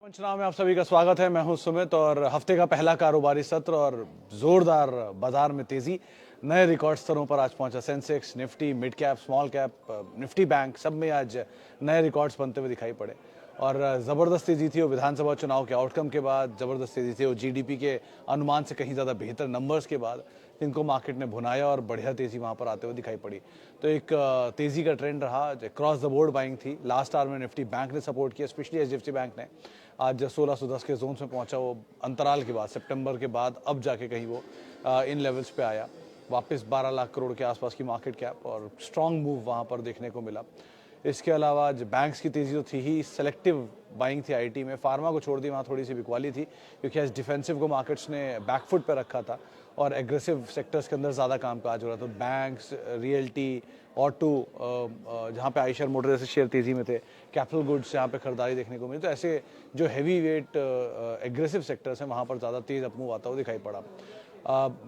पंचनामा में आप सभी का स्वागत है। मैं हूं सुमित और हफ्ते का पहला कारोबारी सत्र और जोरदार बाजार में तेजी, नए रिकॉर्ड स्तरों पर आज पहुंचा Sensex, Nifty, mid cap, small cap, Nifty bank, सब में आज नए रिकॉर्ड्स बनते हुए दिखाई पड़े और ज़बरदस्त तेजी थी। वो विधानसभा चुनाव के आउटकम के बाद ज़बरदस्त तेजी थी, वो जीडीपी के अनुमान से कहीं ज़्यादा बेहतर नंबर्स के बाद इनको मार्केट ने भुनाया और बढ़िया तेजी वहां पर आते हुए दिखाई पड़ी। तो एक तेजी का ट्रेंड रहा, क्रॉस द बोर्ड बाइंग थी। लास्ट आवर में निफ्टी बैंक ने सपोर्ट किया, स्पेशली एचडीएफसी बैंक ने आज 1610 के जोन में पहुंचा। वो अंतराल के बाद, सितंबर के बाद अब जाके कहीं वो इन लेवल्स पे आया। वापस 12 लाख करोड़ के आसपास की मार्केट कैप और स्ट्रॉन्ग मूव वहां पर देखने को मिला। इसके अलावा आज बैंक्स की तेजी तो थी ही, सेलेक्टिव बाइंग थी आईटी में। फार्मा को छोड़ दी, वहाँ थोड़ी सी बिकवाली थी क्योंकि आज डिफेंसिव को मार्केट्स ने बैकफुट पर रखा था और एग्रेसिव सेक्टर्स के अंदर ज़्यादा कामकाज हो रहा था। बैंक्स, रियल्टी, ऑटो, जहाँ पे आयशर मोटर जैसे शेयर तेजी में थे, कैपिटल गुड्स जहाँ पे खरीदारी देखने को मिली। तो ऐसे जो हैवी वेट एग्रेसिव सेक्टर्स हैं वहाँ पर ज़्यादा तेज अपमूव आता हुआ दिखाई पड़ा।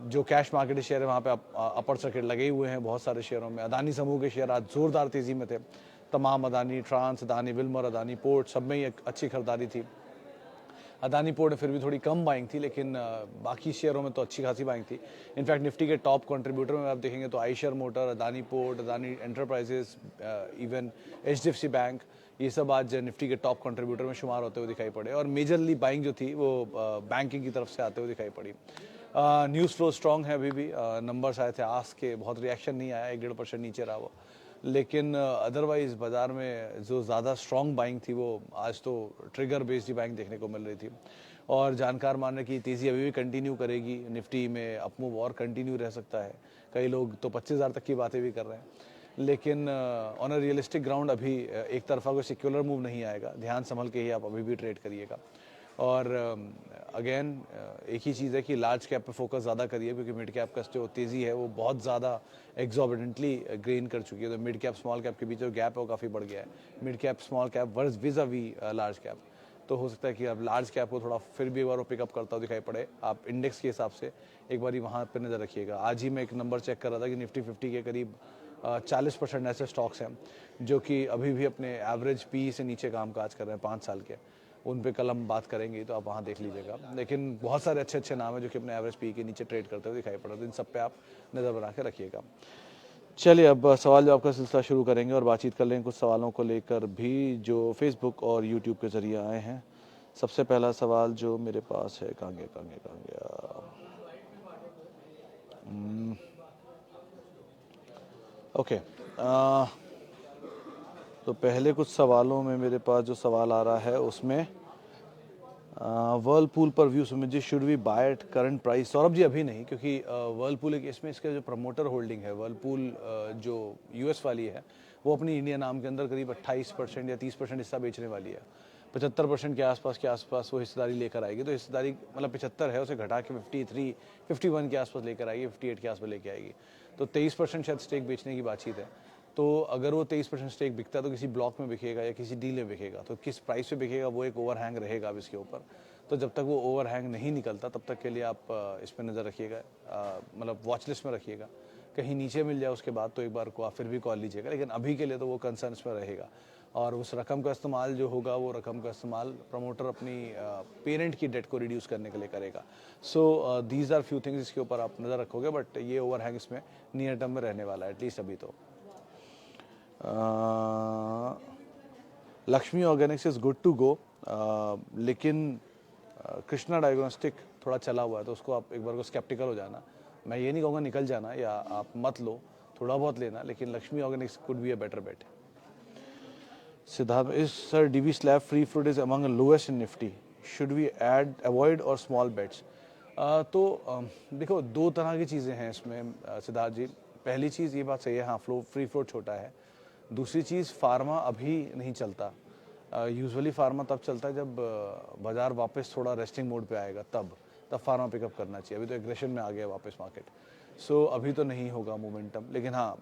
जो कैश मार्केट शेयर है वहाँ पे अपर सर्किट लगे हुए हैं बहुत सारे शेयरों में। अदानी समूह के शेयर आज जोरदार तेजी में थे। तमाम अदानी ट्रांस, अदानी विल्मर, अदानी पोर्ट, सब में ही एक अच्छी खरीदारी थी। अदानी पोर्ट में फिर भी थोड़ी कम बाइंग थी, लेकिन बाकी शेयरों में तो अच्छी खासी बाइंग थी। इनफैक्ट निफ्टी के टॉप कंट्रीब्यूटर में आप देखेंगे तो Eicher motor, Adani port, Adani enterprises, even HDFC bank, ये सब आज निफ्टी के टॉप कंट्रीब्यूटर में शुमार होते हुए दिखाई पड़े। और मेजरली बाइंग जो थी वो बैंकिंग की तरफ से आते हुए दिखाई पड़ी। न्यूज़ फ्लो स्ट्रॉन्ग है अभी भी। नंबर्स आए थे आज के, बहुत रिएक्शन नहीं आया, 1-1.5% नीचे रहा वो। लेकिन अदरवाइज बाजार में जो ज़्यादा स्ट्रॉन्ग बाइंग थी वो आज तो ट्रिगर बेस्ड ही बाइंग देखने को मिल रही थी। और जानकार मान रहे कि तेज़ी अभी भी कंटिन्यू करेगी, निफ्टी में अपमूव और कंटिन्यू रह सकता है। कई लोग तो 25,000 तक की बातें भी कर रहे हैं, लेकिन ऑन अ रियलिस्टिक ग्राउंड अभी एक तरफा कोई सिक्युलर मूव नहीं आएगा। ध्यान संभल के ही आप अभी भी ट्रेड करिएगा। और अगेन एक ही चीज़ है कि लार्ज कैप पे फोकस ज़्यादा करिए, क्योंकि मिड कैप का जो तेज़ी है वो बहुत ज़्यादा एग्जॉर्बिडेंटली गेन कर चुकी है। तो मिड कैप स्मॉल कैप के बीच जो गैप है वो काफ़ी बढ़ गया है। Mid cap small cap versus vis-a-vis large cap. तो हो सकता है कि अब लार्ज कैप को थोड़ा फिर भी एक बार वो पिकअप करता हुआ दिखाई पड़े। आप इंडेक्स के हिसाब से एक बार वहाँ पर नज़र रखिएगा। आज ही मैं एक नंबर चेक कर रहा था कि निफ्टी 50 के करीब 40% ऐसे स्टॉक्स हैं जो कि अभी भी अपने एवरेज पी से नीचे कामकाज कर रहे हैं 5 साल के। उन पे कल हम बात करेंगे तो आप वहाँ देख लीजिएगा। लेकिन बहुत सारे अच्छे अच्छे नाम हैं जो कि अपने एवरेज पी के नीचे ट्रेड करते हुए दिखाई पड़ा। तो इन सब पे आप नज़र बना के रखिएगा। चलिए अब सवाल जवाब का सिलसिला शुरू करेंगे और बातचीत कर लेंगे कुछ सवालों को लेकर भी जो फेसबुक और यूट्यूब के ज़रिए आए हैं। सबसे पहला सवाल जो मेरे पास है, कहाँ गया। ओके, तो पहले कुछ सवालों में मेरे पास जो सवाल आ रहा है उसमें वर्लपूल पर view Sumit ji, should we buy at current price? Saurabh ji अभी नहीं, क्योंकि वर्लपूल एक इसमें इसका जो प्रमोटर होल्डिंग है, वर्लपूल जो यूएस वाली है, वो अपनी इंडिया नाम के अंदर करीब 28% या 30% हिस्सा बेचने वाली है। 75% के आसपास वो हिस्सेदारी लेकर आएगी। तो हिस्सेदारी मतलब 75 है, उसे घटा के 53, 51 के आसपास लेकर आएगी, 58 के आसपास लेके आएगी। तो 23% शायद स्टेक बेचने की बातचीत है। तो अगर वो 23% स्टेक बिकता है तो किसी ब्लॉक में बिकेगा या किसी डील में बिकेगा। तो किस प्राइस पे बिकेगा वो एक ओवरहैंग रहेगा अब इसके ऊपर। तो जब तक वो ओवरहैंग नहीं निकलता तब तक के लिए आप इस पर नज़र रखिएगा, मतलब वॉच लिस्ट में रखिएगा। कहीं नीचे मिल जाए उसके बाद तो एक बार को आप फिर भी कॉल लीजिएगा, लेकिन अभी के लिए तो वो कंसर्न में रहेगा। और उस रकम का इस्तेमाल जो होगा, वो रकम का इस्तेमाल प्रमोटर अपनी पेरेंट की डेट को रिड्यूस करने के लिए करेगा। So these are few things इसके ऊपर आप नज़र रखोगे, बट ये ओवरहैंग इसमें नियर टर्म में रहने वाला है, एटलीस्ट अभी तो। Lakshmi organics is good to go, लेकिन कृष्णा डायग्नोस्टिक थोड़ा चला हुआ है, तो उसको आप एक बार को स्केप्टिकल हो जाना। मैं ये नहीं कहूँगा निकल जाना या आप मत लो, थोड़ा बहुत लेना, लेकिन Lakshmi organics could be a better bet. Siddharth, is sir DV slab free float is among lowest in Nifty, should we add avoid और स्मॉल बेट्स? देखो, दो तरह की चीज़ें हैं इसमें सिद्धार्थ जी। पहली चीज़ ये बात सही है, हाँ फ्री फ्लोट छोटा है। दूसरी चीज़, फार्मा अभी नहीं चलता। यूजुअली फार्मा तब चलता है जब बाजार वापस थोड़ा रेस्टिंग मोड पे आएगा, तब फार्मा पिकअप करना चाहिए। अभी तो एग्रेशन में आ गया वापस मार्केट। सो अभी तो नहीं होगा मोमेंटम, लेकिन हाँ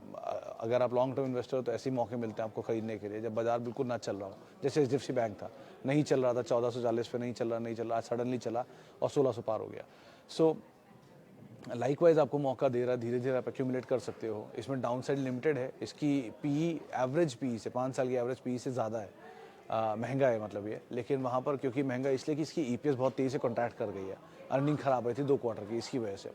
अगर आप लॉन्ग टर्म इन्वेस्टर हो तो ऐसे मौके मिलते हैं आपको खरीदने के लिए जब बाजार बिल्कुल ना चल रहा हो। जैसे एचडीएफसी बैंक था, नहीं चल रहा था, 1440 पे नहीं चल रहा, आज सडनली चला और 1600 पार हो गया। सो लाइकवाइज आपको मौका दे रहा है, धीरे धीरे आप एक्यूमुलेट कर सकते हो। इसमें डाउन साइड लिमिटेड है, इसकी पी एवरेज पी से 5 साल की एवरेज पी से ज़्यादा है महंगा है मतलब ये, लेकिन वहाँ पर क्योंकि महंगा इसलिए कि इसकी ईपीएस बहुत तेज़ी से कॉन्ट्रैक्ट कर गई है, अर्निंग ख़राब हुई थी 2 क्वार्टर की इसकी वजह से।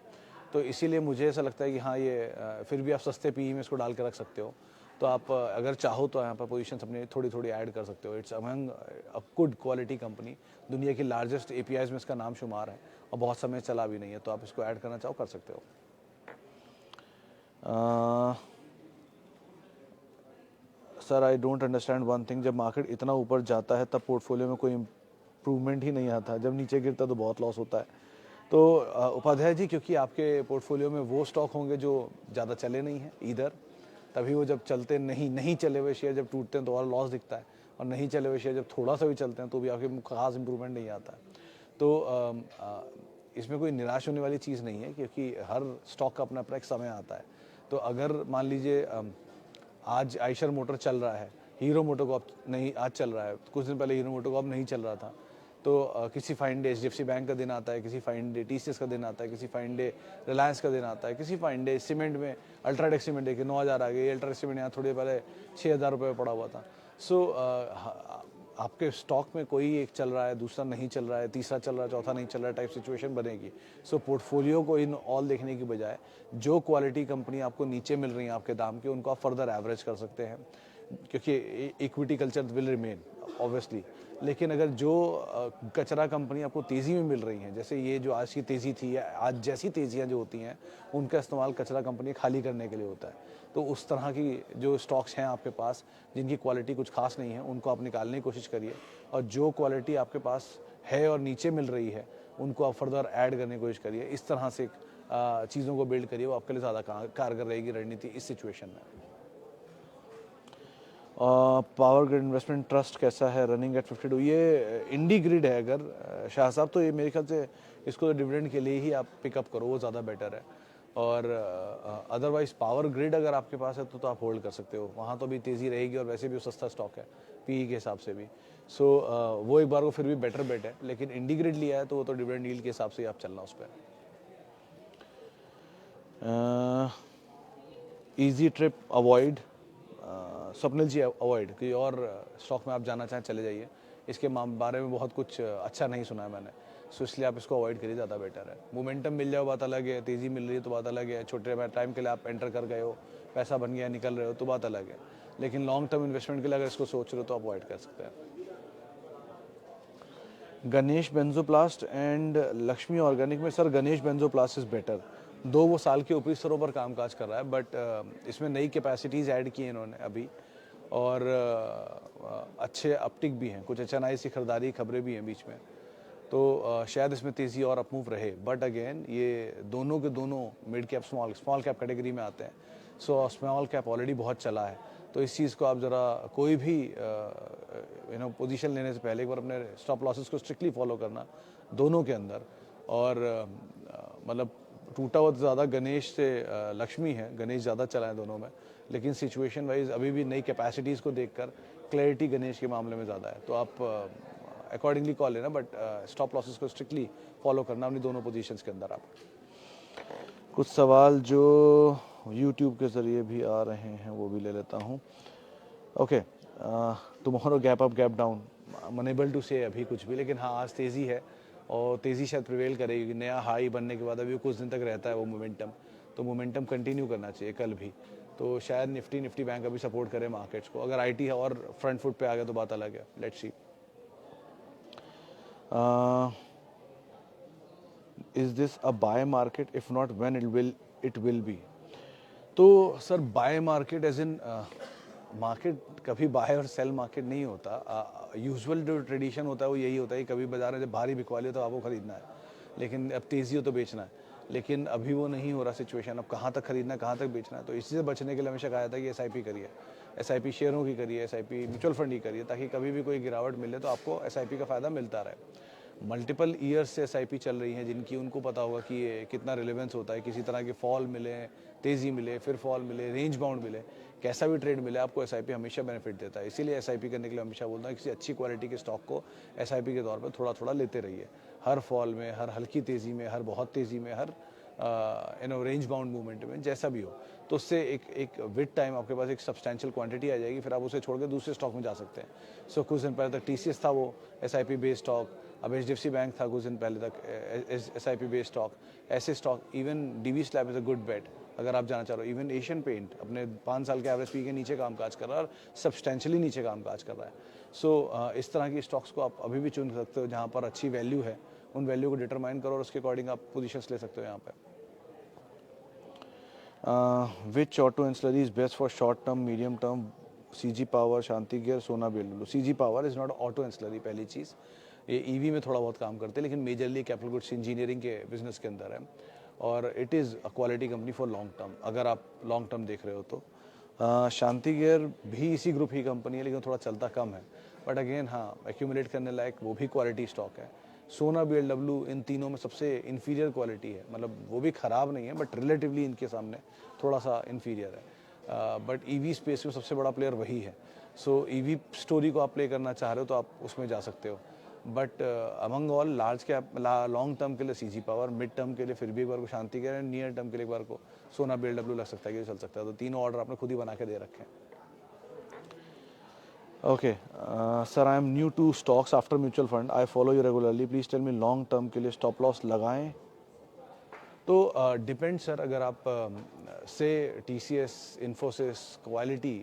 तो इसीलिए मुझे ऐसा लगता है कि हाँ ये फिर भी आप सस्ते पीई में इसको डाल के रख सकते हो। तो आप अगर चाहो तो यहाँ पर पोजीशंस अपनी थोड़ी थोड़ी ऐड कर सकते हो। It's among a good quality company, दुनिया की लार्जेस्ट एपीआईज में इसका नाम शुमार है और बहुत समय चला भी नहीं है, तो आप इसको ऐड करना चाहो कर सकते हो। Sir I don't understand one thing, जब मार्केट इतना ऊपर जाता है तब पोर्टफोलियो में कोई इम्प्रूवमेंट ही नहीं आता, जब नीचे गिरता तो बहुत लॉस होता है। तो उपाध्याय जी, क्योंकि आपके पोर्टफोलियो में वो स्टॉक होंगे जो ज़्यादा चले नहीं हैं इधर, तभी वो जब चलते नहीं चले हुए शेयर जब टूटते हैं तो और लॉस दिखता है, और नहीं चले हुए शेयर जब थोड़ा सा भी चलते हैं तो भी आपके खास इंप्रूवमेंट नहीं आता है। तो इसमें कोई निराश होने वाली चीज़ नहीं है, क्योंकि हर स्टॉक का अपना अपना एक समय आता है। तो अगर मान लीजिए आज आइशर मोटर चल रहा है, हीरो मोटो कॉर्प नहीं आज चल रहा है, कुछ दिन पहले हीरो मोटो कॉर्प नहीं चल रहा था, तो किसी फाइन डे एचडीएफसी बैंक का दिन आता है, किसी फाइन डे टीसीएस का दिन आता है, किसी फाइन डे रिलायंस का दिन आता है, किसी फाइन डे सीमेंट में अल्ट्राटेक सीमेंट देखिए 9,000 आ गई, अल्ट्राटेक सीमेंट यहाँ थोड़े पहले 6,000 रुपये में पड़ा हुआ था। सो आपके स्टॉक में कोई एक चल रहा है, दूसरा नहीं चल रहा है, तीसरा चल रहा है, चौथा नहीं चल रहा है, टाइप सिचुएशन बनेगी। सो पोर्टफोलियो को इन ऑल देखने की बजाय जो क्वालिटी कंपनी आपको नीचे मिल रही है आपके दाम के, उनको आप फर्दर एवरेज कर सकते हैं, क्योंकि equity culture will remain obviously. लेकिन अगर जो कचरा कंपनी आपको तेज़ी में मिल रही हैं, जैसे ये जो आज की तेज़ी थी या आज जैसी तेज़ियाँ जो होती हैं, उनका इस्तेमाल कचरा कंपनी खाली करने के लिए होता है। तो उस तरह की जो स्टॉक्स हैं आपके पास जिनकी क्वालिटी कुछ खास नहीं है, उनको आप निकालने की कोशिश करिए, और जो क्वालिटी आपके पास है और नीचे मिल रही है उनको आप फर्दर ऐड करने की कोशिश करिए। इस तरह से चीज़ों को बिल्ड करिए, वो आपके लिए ज़्यादा कारगर रहेगी रणनीति इस सिचुएशन में। पावर ग्रिड इन्वेस्टमेंट ट्रस्ट कैसा है, रनिंग एट 52? ये इंडी ग्रिड है अगर शाह साहब, तो ये मेरे ख्याल से इसको डिविडेंड के लिए ही आप पिकअप करो, वो ज़्यादा बेटर है। और अदरवाइज पावर ग्रिड अगर आपके पास है तो आप होल्ड कर सकते हो, वहाँ तो भी तेज़ी रहेगी और वैसे भी वो सस्ता स्टॉक है पीई के हिसाब से भी। सो वो एक बार को फिर भी बेटर बेट है, लेकिन इंडी ग्रिड लिया है तो वो तो डिविडेंड यील्ड के हिसाब से ही आप चलना उस पर। ईजी ट्रिप अवॉइड, स्वप्निल जी अवॉइड, कोई और स्टॉक में आप जाना चाहें चले जाइए, इसके बारे में बहुत कुछ अच्छा नहीं सुना है मैंने, सो इसलिए आप इसको अवॉइड करिए, ज़्यादा बेटर है। मोमेंटम मिल जाए बात अलग है, तेज़ी मिल रही है तो बात अलग है, छोटे टाइम के लिए आप एंटर कर गए हो, पैसा बन गया निकल रहे हो तो बात अलग है, लेकिन लॉन्ग टर्म इन्वेस्टमेंट के लिए अगर इसको सोच रहे हो तो आप अवॉइड कर सकते हैं। गणेश बेंजोप्लास्ट एंड लक्ष्मी ऑर्गेनिक में सर गणेश बेंजोप्लास्ट इज़ बेटर, दो वो साल के ऊपरी स्तरों पर कामकाज कर रहा है, बट इसमें नई कैपेसिटीज़ ऐड की हैं इन्होंने अभी, और अच्छे अपटिक भी हैं, कुछ एचएनआई की खरीदारी खबरें भी हैं बीच में, तो शायद इसमें तेज़ी और अपमूव रहे। बट अगेन ये दोनों के दोनों mid cap small cap category में आते हैं, सो स्मॉल कैप ऑलरेडी बहुत चला है, तो इस चीज़ को आप ज़रा कोई भी पोजीशन लेने से पहले एक बार अपने स्टॉप लॉसेस को स्ट्रिक्टली फॉलो करना दोनों के अंदर। और मतलब टूटा हुआ तो ज़्यादा गणेश से लक्ष्मी है, गणेश ज़्यादा चला है दोनों में, लेकिन सिचुएशन वाइज अभी भी नई कैपेसिटीज़ को देखकर क्लैरिटी गणेश के मामले में ज़्यादा है, तो आप अकॉर्डिंगली कॉल लेना, बट स्टॉप लॉसेस को स्ट्रिक्टली फॉलो करना अपनी दोनों पोजीशंस के अंदर। आप कुछ सवाल जो यूट्यूब के ज़रिए भी आ रहे हैं वो भी ले लेता हूँ। Okay, tomorrow gap up gap down, unable to से अभी कुछ भी, लेकिन हाँ आज तेज़ी है और तेज़ी शायद प्रिवेल करेगी, नया हाई बनने के बाद अभी कुछ दिन तक रहता है वो मोमेंटम, तो मोमेंटम कंटिन्यू करना चाहिए कल भी, तो शायद निफ्टी बैंक अभी सपोर्ट करे मार्केट्स को। अगर आईटी और फ्रंट फुट पे आ गया तो बात अलग है, let's see. Is this a buy market, if not when it will be? तो sir buy market as in market कभी बाय और सेल मार्केट नहीं होता, यूजुअल जो ट्रेडिशन होता है वो यही होता है कि कभी बाजार में जब भारी बिकवाली हो तो आपको खरीदना है, लेकिन अब तेज़ी हो तो बेचना है, लेकिन अभी वो नहीं हो रहा सिचुएशन, अब कहाँ तक खरीदना है कहाँ तक बेचना है। तो इसी से बचने के लिए हमेशा कहा था कि एसआईपी करिए, एसआईपी शेयरों की करिए, एसआईपी म्यूचुअल फंड की करिए, ताकि कभी भी कोई गिरावट मिले तो आपको एसआईपी का फ़ायदा मिलता रहे। मल्टीपल ईयर्स से एसआईपी चल रही हैं, जिनकी उनको पता होगा कि ये कितना रिलेवेंस होता है, किसी तरह के फॉल मिले, तेज़ी मिले, फिर फॉल मिले, रेंज बाउंड मिले, कैसा भी ट्रेड मिले, आपको एसआईपी हमेशा बेनिफिट देता है। इसीलिए एसआईपी करने के लिए हमेशा बोलता है किसी अच्छी क्वालिटी के स्टॉक को एसआईपी के तौर पर थोड़ा थोड़ा लेते रहिए, हर फॉल में, हर हल्की तेज़ी में, हर बहुत तेज़ी में, हर रेंज बाउंड मूवमेंट में, जैसा भी हो, तो उससे एक विद टाइम आपके पास एक सब्सटेंशियल क्वांटिटी आ जाएगी, फिर आप उसे छोड़ के दूसरे स्टॉक में जा सकते हैं। सो कुछ दिन पहले तक TCS था वो SIP बेस्ड स्टॉक, अब HDFC बैंक था कुछ दिन पहले तक SIP बेस्ड स्टॉक, ऐसे stock, even DV slab is a good bet अगर आप जाना चाह रहे हो। इवन एशियन पेंट अपने 5 साल के एवरेज पी के नीचे काम काज कर रहा है और सब्सटेंशियली नीचे काम काज कर रहा है। सो इस तरह की स्टॉक्स को आप अभी भी चुन सकते हो जहाँ पर अच्छी वैल्यू है, उन वैल्यू को डिटरमाइन करो और उसके अकॉर्डिंग आप पोजीशंस ले सकते हो यहाँ पे। Which auto ancillary is best for short term, medium term? CG Power, Shanti Gear, Sona BLW. CG Power is not auto ancillary, पहली चीज़, ये EV में थोड़ा बहुत काम करते हैं लेकिन मेजरली कैपिटल गुड्स इंजीनियरिंग के बिजनेस के अंदर है और it is a quality company for long term, अगर आप लॉन्ग टर्म देख रहे हो तो। शांति गियर भी इसी ग्रुप की कंपनी है लेकिन थोड़ा चलता कम है, बट अगेन हाँ एक्यूमुलेट करने लायक वो भी क्वालिटी स्टॉक है। सोना BLW इन तीनों में सबसे इन्फीरियर क्वालिटी है, मतलब वो भी ख़राब नहीं है बट रिलेटिवली इनके सामने थोड़ा सा इन्फीरियर है, बट EV स्पेस में सबसे बड़ा प्लेयर वही है। सो EV स्टोरी को आप प्ले करना चाह रहे हो तो आप उसमें जा सकते हो, but among all large cap long term के लिए CG पावर, मिड टर्म के लिए फिर भी एक बार को शांति के, नियर टर्म के लिए एक बार को सोना BLW लग सकता है कि चल सकता है। तो तीनों ऑर्डर आपने खुद ही बना के दे रखे हैं। Okay sir, I am new to stocks after mutual fund, I follow you regularly, please tell me long term के लिए स्टॉप लॉस लगाएं। तो डिपेंड सर, अगर आप से TCS, Infosys, quality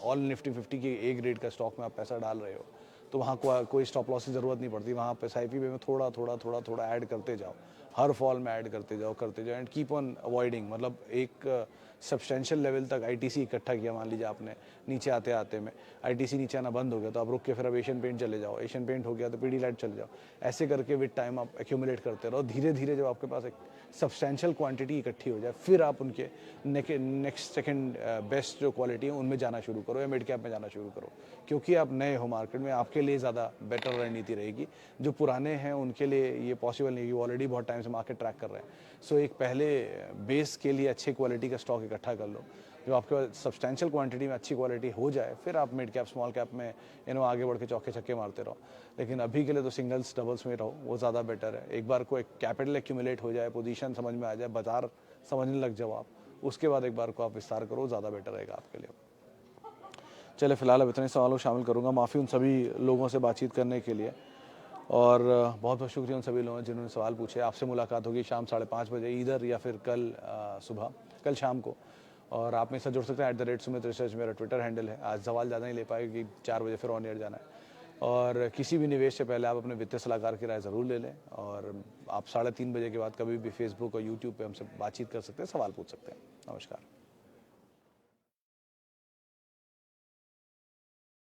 all Nifty 50 के A ग्रेड का स्टॉक में आप पैसा डाल रहे हो तो वहाँ कोई स्टॉप लॉस की ज़रूरत नहीं पड़ती। वहाँ आप SIP में थोड़ा थोड़ा थोड़ा थोड़ा ऐड करते जाओ, हर फॉल में ऐड करते जाओ एंड कीप ऑन अवॉइडिंग, मतलब एक सब्सटेंशियल लेवल तक ITC इकट्ठा किया, मान लीजिए आपने नीचे आते आते में ITC नीचे आना बंद हो गया तो आप रुक के फिर अब एशियन पेंट चले जाओ, एशियन पेंट हो गया तो पीडीलाइट चले जाओ, ऐसे करके विद टाइम आप एक्यूमुलेट करते रहो। धीरे धीरे जब आपके पास एक सब्सटेंशियल क्वांटिटी इकट्ठी हो जाए फिर आप उनके नेक्स्ट सेकंड बेस्ट जो क्वालिटी है उनमें जाना शुरू करो या मिड कैप में जाना शुरू करो, क्योंकि आप नए हो मार्केट में, आपके लिए ज़्यादा बेटर रणनीति रहेगी। जो पुराने हैं उनके लिए ये पॉसिबल नहीं है, वो ऑलरेडी बहुत टाइम से मार्केट ट्रैक कर रहे हैं। सो एक पहले बेस के लिए अच्छे क्वालिटी का स्टॉक इकट्ठा कर लो, जो आपके पास सब्सटेंशियल क्वांटिटी में अच्छी क्वालिटी हो जाए फिर आप मिड कैप स्मॉल कैप में आगे बढ़ के चौके छक्के मारते रहो। लेकिन अभी के लिए तो सिंगल्स डबल्स में रहो, वो ज़्यादा बेटर है। एक बार को एक कैपिटल एक्यूमुलेट हो जाए, पोजीशन समझ में आ जाए, बाजार समझने लग जाओ आप, उसके बाद एक बार को आप विस्तार करो, ज़्यादा बेटर रहेगा आपके लिए। चले फिलहाल अब इतने सवालों शामिल करूँगा, माफ़ी उन सभी लोगों से बातचीत करने के लिए और बहुत बहुत शुक्रिया उन सभी लोगों जिन्होंने सवाल पूछे। आपसे मुलाकात होगी शाम 5:30 बजे इधर या फिर कल शाम को, और आप मेरे साथ जुड़ सकते हैं @सुमित रिसर्च मेरा ट्विटर हैंडल है। आज सवाल ज़्यादा नहीं ले पाए क्योंकि 4 बजे फिर ऑन एयर जाना है। और किसी भी निवेश से पहले आप अपने वित्तीय सलाहकार की राय ज़रूर ले लें और आप 3:30 बजे के बाद कभी भी फेसबुक और यूट्यूब पर हमसे बातचीत कर सकते हैं, सवाल पूछ सकते हैं। नमस्कार।